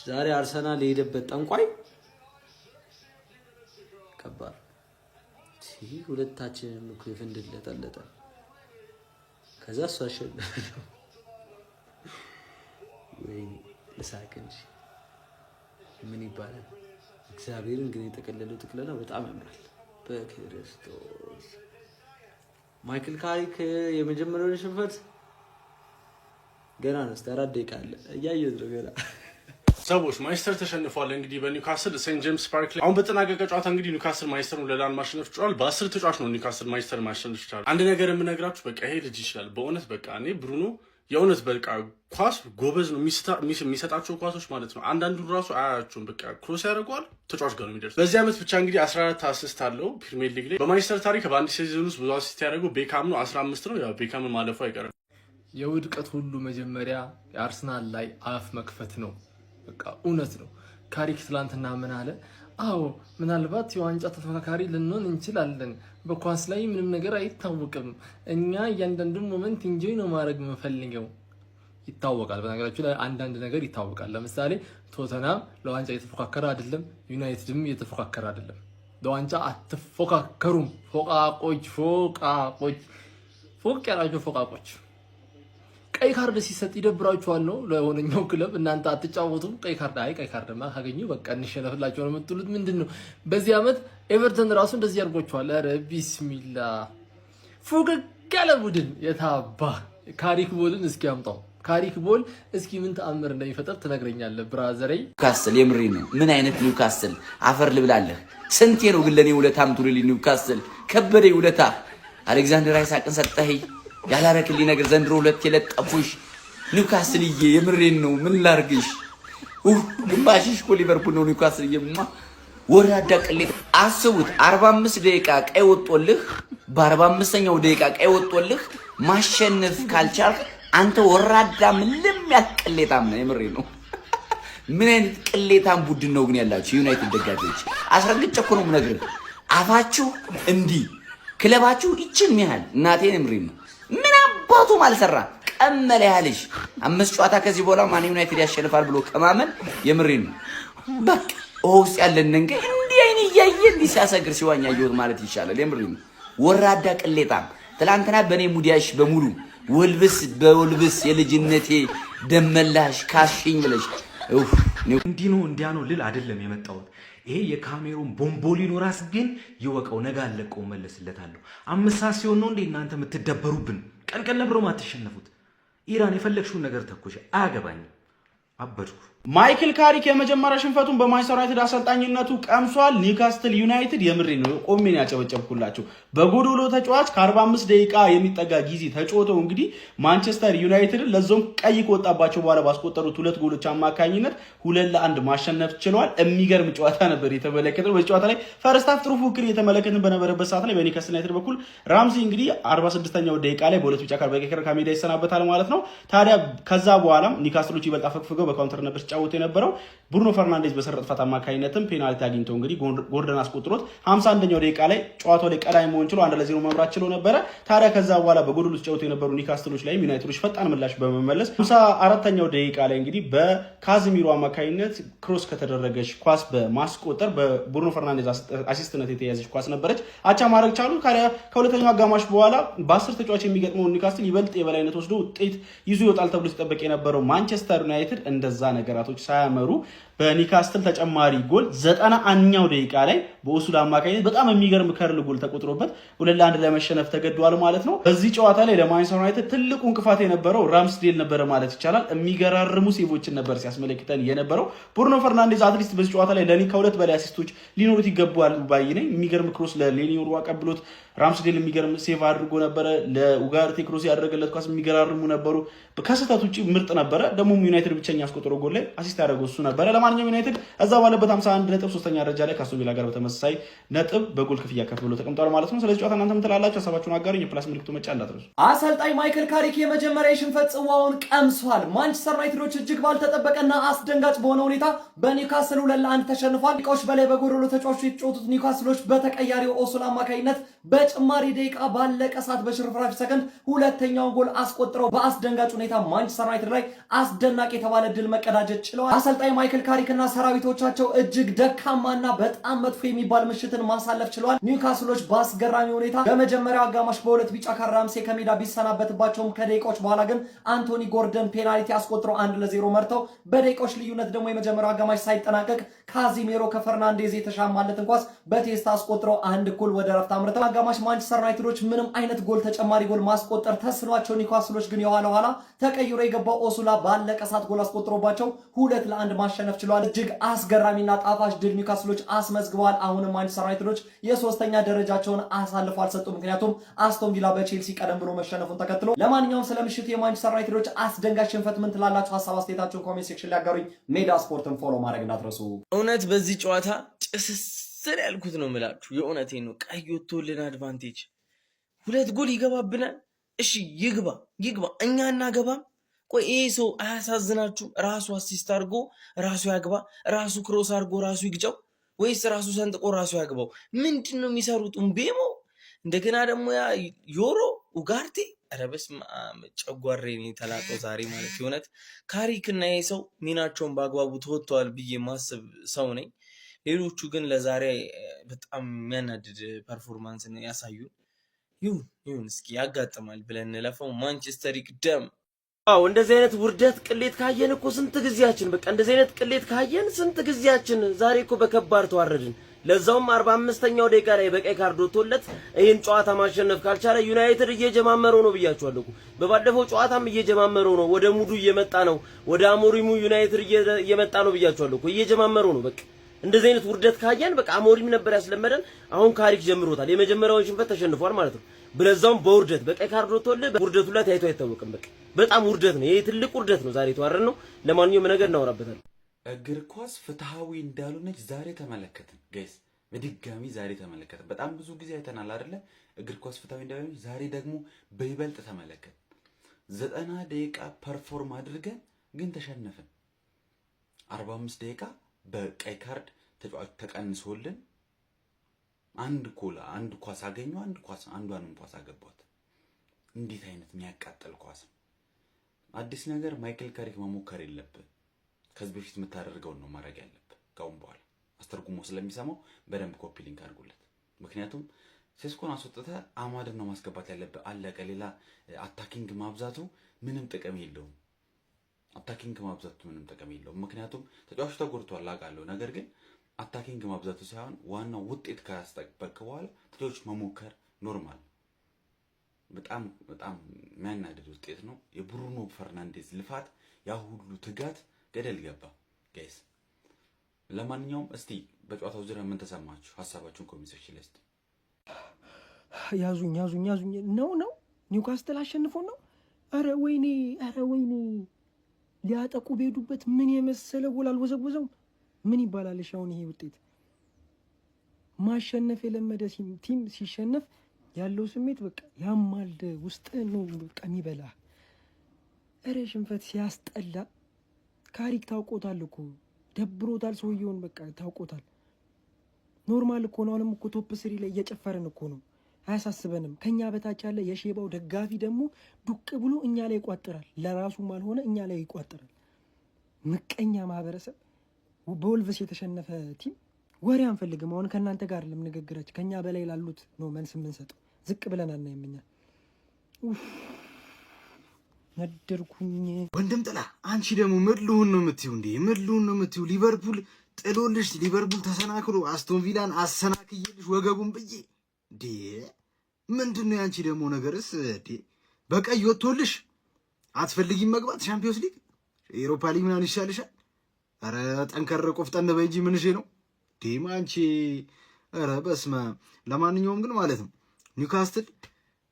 Speaker 13: ዛሬ አርሰናል የሄደበት ጠንቋይ ከባድ። ሁለታችንም እኮ የፍንድለጠለጠ ከዛ እሱ አሸነፈ። ወይ ልሳቅ እንጂ ምን ይባላል። እግዚአብሔርን ግን የጠቀለለው ጥቅለላ በጣም ያምራል። በክርስቶስ ማይክል ካሪክ የመጀመሪያውን ሽንፈት ገና ነው። 4 ደቂቃ አለ እያየሁት ነው ገና።
Speaker 3: ሰዎች ማንቸስተር ተሸንፏል። እንግዲህ በኒውካስል ሴንት ጄምስ ፓርክ ላይ አሁን በተጠናቀቀ ጨዋታ እንግዲህ ኒውካስል ማንቸስተርን 2-1 ማሸነፍ ችሏል። በ10 ተጫዋች ነው ኒውካስል ማንቸስተር ማሸነፍ ችሏል። አንድ ነገር የምነግራችሁ በቃ ይሄ ልጅ ይችላል በእውነት በቃ እኔ ብሩኖ የእውነት በቃ ኳስ ጎበዝ ነው የሚሰጣቸው ኳሶች ማለት ነው። አንዳንዱ ራሱ አያቸውም በቃ ክሮስ ያደርገዋል ተጫዋች ጋር ነው የሚደርስ። በዚህ ዓመት ብቻ እንግዲህ 14 አሲስት አለው ፕሪሚየር ሊግ ላይ። በማንቸስተር ታሪክ በአንድ ሲዝን ውስጥ ብዙ አሲስት ያደረገው ቤካም ነው 15 ነው። ያው ቤካምን ማለፉ አይቀርም።
Speaker 20: የውድቀት ሁሉ መጀመሪያ የአርሰናል ላይ አፍ መክፈት ነው። በቃ እውነት ነው። ካሪክ ትላንትና ምን አለ? አዎ ምናልባት የዋንጫ ተፎካካሪ ልንሆን እንችላለን። በኳስ ላይ ምንም ነገር አይታወቅም። እኛ እያንዳንዱን ሞመንት ኢንጆይ ነው ማድረግ የምንፈልገው። ይታወቃል። በነገራችሁ ላይ አንዳንድ ነገር ይታወቃል። ለምሳሌ ቶተናም ለዋንጫ እየተፎካከረ አይደለም፣ ዩናይትድም እየተፎካከረ አይደለም። ለዋንጫ አትፎካከሩም። ፎቃቆች ፎቅ ያላችሁ ፎቃቆች። ቀይ ካርድ ሲሰጥ ይደብራችኋል ነው ለሆነኛው ክለብ። እናንተ አትጫወቱም። ቀይ ካርድማ ካገኙ በቃ እንሸነፍላቸው ነው የምትሉት። ምንድነው? በዚህ ዓመት ኤቨርተን ራሱ እንደዚህ ያርጓችኋል። ኧረ ቢስሚላ ፉቅቅ ያለ ቡድን የታባ ካሪክ ቦልን እስኪ አምጣው። ካሪክ ቦል እስኪ ምን ተአምር እንደሚፈጠር ትነግረኛለህ ብራዘሬ።
Speaker 21: ኒውካስል የምሬ ነው። ምን አይነት ኒውካስል አፈር ልብላለህ። ስንቴ ነው ግን ለኔ ውለታ ምትውልልኝ? ኒውካስል ከበደኝ ውለታ። አሌክዛንደር አይሳቅን ሰጠኸኝ ያላረክልኝ ነገር ዘንድሮ ሁለት የለጠፉሽ ኒውካስልዬ፣ የምሬን ነው። ምን ላርግሽ? ግማሽሽ እኮ ሊቨርፑል ነው። ኒውካስልዬ ወራዳ ቅሌት። አስቡት 45 ደቂቃ ቀይ ወጦልህ፣ በ45ኛው ደቂቃ ቀይ ወጦልህ ማሸነፍ ካልቻልክ አንተ ወራዳ ምንም ያቅሌታም ነው። የምሬን ነው። ምን አይነት ቅሌታም ቡድን ነው ግን ያላችሁ ዩናይትድ ደጋፊዎች? አስረግጬ እኮ ነው የምነግርህ። አፋችሁ እንዲህ ክለባችሁ ይችን ያህል እናቴን የምሬን ነው። ምን አባቱም አልሰራ ቀመለ ያህልሽ 5 ጨዋታ ከዚህ በኋላ ማን ዩናይትድ ያሸንፋል ብሎ ከማመን የምሬን ነው። በቃ ውስጥ ያለን እንገ እንዲህ አይን እያየ እንዲህ ሲያሰግር ሲዋኛ ይወት ማለት ይሻላል። የምሬን ነው። ወራዳ ቅሌታም ትላንትና በኔ ሙዲያሽ በሙሉ ወልብስ በወልብስ የልጅነቴ ደመላሽ ካሽኝ ብለሽ
Speaker 22: እንዲህ ነው እንዲያ ነው ልል አይደለም የመጣሁት። ይሄ የካሜሮን ቦምቦሊኖ ራስ ግን ይወቀው። ነገ አለቀው መለስለታለሁ። 5 ሰዓት ሲሆን ነው እንዴ እናንተ የምትደበሩብን? ቀን ቀን ለብሮ ማትሸነፉት። ኢራን የፈለግሽውን ነገር ተኮሽ፣ አያገባኝም። አበድኩ።
Speaker 12: ማይክል ካሪክ የመጀመሪያ ሽንፈቱን በማንቸስተር ዩናይትድ አሰልጣኝነቱ ቀምሷል። ኒውካስትል ዩናይትድ የምሬ ነው ቆሜን ያጨበጨብኩላችሁ። በጎዶሎ ተጫዋች ከ45 ደቂቃ የሚጠጋ ጊዜ ተጫውተው እንግዲህ ማንቸስተር ዩናይትድ ለዞም ቀይ ከወጣባቸው በኋላ ባስቆጠሩት 2 ጎሎች አማካኝነት 2-1 ማሸነፍ ችለዋል። የሚገርም ጨዋታ ነበር የተመለከተው። በዚህ ጨዋታ ላይ ፈርስት ሃፍ ጥሩ ፉክክር እየተመለከትን በነበረበት ሰዓት ላይ በኒውካስትል ዩናይትድ በኩል ራምዚ እንግዲህ 46ኛው ደቂቃ ላይ በሁለት ቢጫ ካርድ በቀይ ካርድ ከሜዳ ይሰናበታል ማለት ነው። ታዲያ ከዛ በኋላም ኒውካስትሎች ይበልጥ አፈግፍገው በካውንተር ነበር ሲጫወቱ የነበረው። ብሩኖ ፈርናንዴዝ በሰረጥ ጥፋት አማካኝነትም ፔናልቲ አግኝቶ እንግዲህ ጎርደን አስቆጥሮት 51ኛው ደቂቃ ላይ ጨዋታው ላይ ቀዳሚ መሆን ችሎ 1-0 መምራት ችሎ ነበረ። ታዲያ ከዛ በኋላ በጎዶሎ ሲጫወቱ የነበሩ ኒውካስትሎች ላይ ዩናይትዶች ፈጣን ምላሽ በመመለስ 54ኛው ደቂቃ ላይ እንግዲህ በካዝሚሮ አማካኝነት ክሮስ ከተደረገች ኳስ በማስቆጠር በብሩኖ ፈርናንዴዝ አሲስትነት የተያዘች ኳስ ነበረች አቻ ማድረግ ቻሉ። ከሁለተኛው አጋማሽ በኋላ በ10 ተጫዋች የሚገጥመው ኒውካስትል ይበልጥ የበላይነት ወስዶ ውጤት ይዞ ይወጣል ተብሎ ሲጠበቅ የነበረው ማንቸስተር ዩናይትድ እንደዛ ነገራቶች ሳያመሩ በኒውካስትል ተጨማሪ ጎል 91ኛው ደቂቃ ላይ በኦሱላ አማካኝነት በጣም የሚገርም ከርል ጎል ተቆጥሮበት 2-1 ለመሸነፍ ተገዷል ማለት ነው። በዚህ ጨዋታ ላይ ለማንቸስተር ዩናይትድ ትልቁ እንቅፋት የነበረው ራምስዴል ነበረ ማለት ይቻላል። የሚገራርሙ ሴቮችን ነበር ሲያስመለክተን የነበረው። ብሩኖ ፈርናንዴዝ አትሊስት በዚህ ጨዋታ ላይ ለኔ ከሁለት በላይ አሲስቶች ሊኖሩት ይገባዋል ባይ ነኝ። የሚገርም ክሮስ ለሌኒዮሩ አቀብሎት ራምስዴል የሚገርም ሴቭ አድርጎ ነበረ። ለኡጋርቴ ክሮስ ያደረገለት ኳስ የሚገራርሙ ነበሩ። ከስህተት ውጪ ምርጥ ነበረ። ደግሞ ዩናይትድ ብቸኛ ያስቆጠረው ጎል ላይ አሲስት ያደረገው እሱ ነበረ። ለማንኛውም ዩናይትድ እዛ ባለበት 51 ነጥብ 3ኛ ደረጃ ላይ ከአስቶን ቪላ ጋር በተመሳሳይ ነጥብ በጎል ክፍያ ከፍ ብሎ ተቀምጧል ማለት ነው። ስለዚህ ጨዋታ እናንተ ምን ትላላችሁ? ሀሳባችሁን አጋሩኝ። የፕላስ ምልክቱ መጫ እንዳትረሱ።
Speaker 23: አሰልጣኝ ማይክል ካሪክ የመጀመሪያ የሽንፈት ጽዋውን ቀምሷል። ማንቸስተር ዩናይትዶች እጅግ ባልተጠበቀና አስደንጋጭ በሆነ ሁኔታ በኒውካስል 2-1 ተሸንፏል። ደቂቃዎች በላይ በጎዶሎ ተጫዋቾች የተጫወቱት ኒውካስሎች በተቀያሪው ኦሱላ አማካኝነት በጭማሪ ደቂቃ ባለቀ ሰዓት በሽርፍራፊ ሰከንድ ሁለተኛውን ጎል አስቆጥረው በአስደንጋጭ ሁኔታ ማንቸስተር ዩናይትድ ላይ አስደናቂ የተባለ ድል መቀዳጀት ችለዋል። አሰልጣኝ ማይክል ካሪክና ሰራዊቶቻቸው እጅግ ደካማና በጣም መጥፎ የሚባል ምሽትን ማሳለፍ ችለዋል። ኒውካስሎች በአስገራሚ ሁኔታ በመጀመሪያው አጋማሽ በሁለት ቢጫ ካርድ ራምሴ ከሜዳ ቢሰናበትባቸውም ከደቂቃዎች በኋላ ግን አንቶኒ ጎርደን ፔናልቲ አስቆጥረው 1-0 መርተው በደቂቃዎች ልዩነት ደግሞ የመጀመሪያው አጋማሽ ሳይጠናቀቅ ካዚሜሮ ከፈርናንዴዝ የተሻማለትን ኳስ በቴስታ አስቆጥረው 1-1 ወደ ረፍት አምርተው አጋማሽ ማንቸስተር ዩናይትዶች ምንም አይነት ጎል ተጨማሪ ጎል ማስቆጠር ተስኗቸው ኒውካስሎች ግን የኋላ ተቀይሮ የገባው ኦሱላ ባለቀ ሰዓት ጎል አስቆጥሮባቸው 2-1 ማሸነፍ ችለዋል። ችሏል። እጅግ አስገራሚና ጣፋጭ ድል ኒውካስሎች አስመዝግበዋል። አሁንም ማንቸስተር ዩናይትዶች የሶስተኛ ደረጃቸውን አሳልፈው አልሰጡም። ምክንያቱም አስቶን ቪላ በቼልሲ ቀደም ብሎ መሸነፉን ተከትሎ። ለማንኛውም ስለ ምሽቱ የማንቸስተር ዩናይትዶች አስደንጋጭ ሽንፈት ምን ትላላችሁ? ሀሳብ አስተያየታችሁን ኮሜንት ሴክሽን ላይ አጋሩኝ። ሜዳ ስፖርትን ፎሎ ማድረግ እንዳትረሱ።
Speaker 13: እውነት በዚህ ጨዋታ ጭስስር ያልኩት ነው የምላችሁ። የእውነቴን ነው። ቀይ ወጥቶልን አድቫንቴጅ 2 ጎል ይገባብናል። እሺ ይግባ እኛ እናገባም። ቆይ ይሄ ሰው አያሳዝናችሁም? ራሱ አሲስት አድርጎ ራሱ ያግባ፣ ራሱ ክሮስ አድርጎ ራሱ ይግጫው፣ ወይስ ራሱ ሰንጥቆ ራሱ ያግባው? ምንድን ነው የሚሰሩት? ቤሞ እንደገና ደግሞ ያ ዮሮ ኡጋርቴ። ኧረ በስመ አብ ጨጓሬን ተላጠው ዛሬ ማለት የእውነት ካሪክና ይሄ ሰው ሚናቸውን በአግባቡ ተወጥተዋል ብዬ ማስብ ሰው ነኝ። ሌሎቹ ግን ለዛሬ በጣም የሚያናድድ ፐርፎርማንስ ነው ያሳዩን። ይሁን እስኪ ያጋጥማል ብለን እንለፈው። ማንቸስተር ይቅደም።
Speaker 4: አዎ እንደዚህ አይነት ውርደት ቅሌት ካየን እኮ ስንት ጊዜያችን፣ በቃ እንደዚህ አይነት ቅሌት ካየን ስንት ጊዜያችን። ዛሬ እኮ በከባድ ተዋረድን። ለዛውም 45ኛው ደቂቃ ላይ በቀይ ካርድ ወጥቶለት ይሄን ጨዋታ ማሸነፍ ካልቻለ ዩናይትድ እየጀማመረው ነው ብያችኋለሁ እኮ። በባለፈው ጨዋታም እየጀማመረው ነው፣ ወደ ሙዱ እየመጣ ነው፣ ወደ አሞሪሙ ዩናይትድ እየመጣ ነው ብያችኋለሁ እኮ። እየጀማመረው ነው በቃ። እንደዚህ አይነት ውርደት ካየን በቃ አሞሪም ነበር ያስለመደን። አሁን ካሪክ ጀምሮታል። የመጀመሪያውን ሽንፈት ተሸንፏል ማለት ነው። ብለዛውም በውርደት በቀይ ካርድ ወጥቶለት ውርደቱ ላይ ታይቶ አይታወቅም። በቃ በጣም ውርደት ነው። ይሄ ትልቅ ውርደት ነው። ዛሬ ተዋረን ነው። ለማንኛውም ነገር እናወራበታለን።
Speaker 6: እግር ኳስ ፍትሃዊ እንዳልሆነች ዛሬ ተመለከትን ጋይስ። በድጋሚ ዛሬ ተመለከትን። በጣም ብዙ ጊዜ አይተናል አይደለ? እግር ኳስ ፍትሃዊ እንዳልሆነች ዛሬ ደግሞ በይበልጥ ተመለከትን። 90 ደቂቃ ፐርፎርም አድርገን ግን ተሸነፍን። 45 ደቂቃ በቀይ ካርድ ተጫዋች ተቀንሶልን አንድ ኳስ አገኙ፣ አንዷንም ኳስ አገቧት። እንዴት አይነት የሚያቃጥል ኳስ! አዲስ ነገር ማይክል ካሪክ መሞከር የለብህ። ከዚህ በፊት የምታደርገውን ነው ማድረግ ያለብህ። ካሁን በኋላ አስተርጉሞ ስለሚሰማው በደንብ ኮፒ ሊንክ አድርጉለት። ምክንያቱም ሴስኮን አስወጥተህ አማድን ነው ማስገባት ያለብህ። አለቀ። ሌላ አታኪንግ ማብዛቱ ምንም ጥቅም የለውም። ምክንያቱም ተጫዋቹ ተጎድቷል አውቃለሁ። ነገር ግን አታኪንግ ማብዛቱ ሳይሆን ዋናው ውጤት ካስጠበቅ በኋላ ተጫዋቾች መሞከር ኖርማል። በጣም የሚያናድድ ውጤት ነው። የብሩኖ ፈርናንዴዝ ልፋት፣ ያ ሁሉ ትጋት ገደል ገባ ጋይስ። ለማንኛውም እስቲ በጨዋታው ዙሪያ ምን ተሰማችሁ? ሀሳባችሁን ኮሜንት ሴክሽን ላይ እስቲ
Speaker 9: ያዙኝ ነው ኒውካስትል አሸንፎ ነው። አረ ወይኔ ሊያጠቁ በሄዱበት ምን የመሰለ ጎል አልወዘወዘው። ምን ይባላልሽ አሁን ይሄ ውጤት? ማሸነፍ የለመደ ቲም ሲሸነፍ ያለው ስሜት በቃ ያማልደ ውስጥ ነው በቃ የሚበላ። እረ ሽንፈት ሲያስጠላ። ካሪክ ታውቆታል እኮ ደብሮታል ሰውየውን፣ በቃ ታውቆታል። ኖርማል እኮ ነው። አሁንም እኮ ቶፕ 3 ላይ እየጨፈረን እኮ ነው። አያሳስበንም። ከኛ በታች ያለ የሼባው ደጋፊ ደግሞ ዱቅ ብሎ እኛ ላይ ይቋጥራል። ለራሱም አልሆነ እኛ ላይ ይቋጥራል። ምቀኛ ማህበረሰብ። በወልቭስ የተሸነፈ ቲም ወሬ አንፈልግም። አሁን ከእናንተ ጋር ለምንነግራችሁ ከኛ በላይ ላሉት ነው መልስ የምንሰጠው። ዝቅ ብለን አናይም እኛ። ነደርኩኝ
Speaker 1: ወንድም ጥላ። አንቺ ደግሞ ምድልሁን ነው የምትይው እንዴ? ምድልሁን ነው የምትይው? ሊቨርፑል ጥሎልሽ፣ ሊቨርፑል ተሰናክሎ አስቶን ቪላን አሰናክዬልሽ ወገቡን ብዬ እንዴ! ምንድነው ያንቺ ደግሞ ነገርስ? እንዴ በቀይ ወጥቶልሽ አትፈልጊም መግባት ቻምፒዮንስ ሊግ፣ ኤሮፓ ሊግ ምናምን ይሻልሻል። አረ ጠንከር ቆፍጠን በይ እንጂ ምንሽ ነው ዲማ አንቺ? አረ በስመ። ለማንኛውም ግን ማለት ነው ኒውካስትል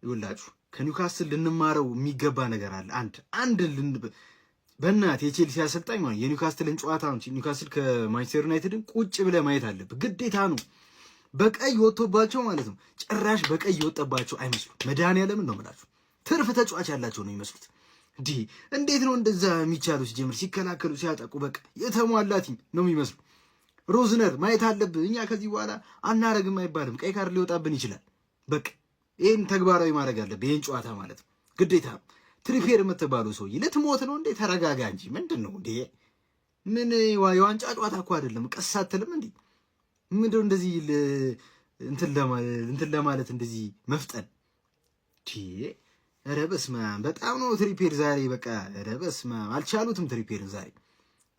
Speaker 1: ይወላችሁ፣ ከኒውካስትል ልንማረው የሚገባ ነገር አለ። አንድ በእናት የቼልሲ አሰልጣኝ ማለት የኒውካስትልን ጨዋታ ነው። ኒውካስትል ከማንቸስተር ዩናይትድን ቁጭ ብለህ ማየት አለብህ፣ ግዴታ ነው። በቀይ ወጥቶባቸው ማለት ነው። ጭራሽ በቀይ የወጣባቸው አይመስሉም። መድኃኒዓለምን ነው የምላችሁ፣ ትርፍ ተጫዋች ያላቸው ነው የሚመስሉት። እንዴት ነው እንደዛ የሚቻለው? ሲጀምር ሲከላከሉ ሲያጠቁ በቃ የተሟላ ቲም ነው የሚመስሉ። ሮዝነር ማየት አለብህ። እኛ ከዚህ በኋላ አናረግም አይባልም። ቀይ ካርድ ሊወጣብን ይችላል። በቃ ይህን ተግባራዊ ማድረግ አለብህ። ይህን ጨዋታ ማለት ነው ግዴታ። ትሪፔር የምትባለው ሰውዬ ልትሞት ነው እንዴ? ተረጋጋ እንጂ ምንድን ነው እንዴ? ምን የዋንጫ ጨዋታ እኮ አይደለም። ቀስ አትልም እንዴ? ምንድነው እንደዚህ እንትን ለማለት እንደዚህ መፍጠን? ኧረ በስመ አብ በጣም ነው ትሪፔር ዛሬ በቃ ኧረ በስመ አብ አልቻሉትም ትሪፔርን ዛሬ።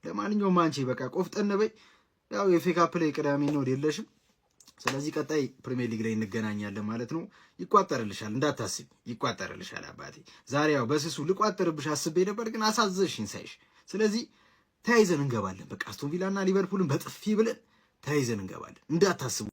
Speaker 1: ለማንኛውም አንቺ በቃ ቆፍጠን በይ። ያው የፌካ ካፕ ላይ ቅዳሜ ነው የለሽም። ስለዚህ ቀጣይ ፕሪሚየር ሊግ ላይ እንገናኛለን ማለት ነው። ይቋጠርልሻል፣ እንዳታስቢ ይቋጠርልሻል አባቴ። ዛሬ ያው በስሱ ልቋጠርብሽ አስቤ ነበር ግን አሳዘሽኝ ሳይሽ። ስለዚህ
Speaker 2: ተያይዘን እንገባለን። በቃ አስቶን ቪላና ሊቨርፑልን በጥፊ ብለን ተያይዘን እንገባለን እንዳታስቡ።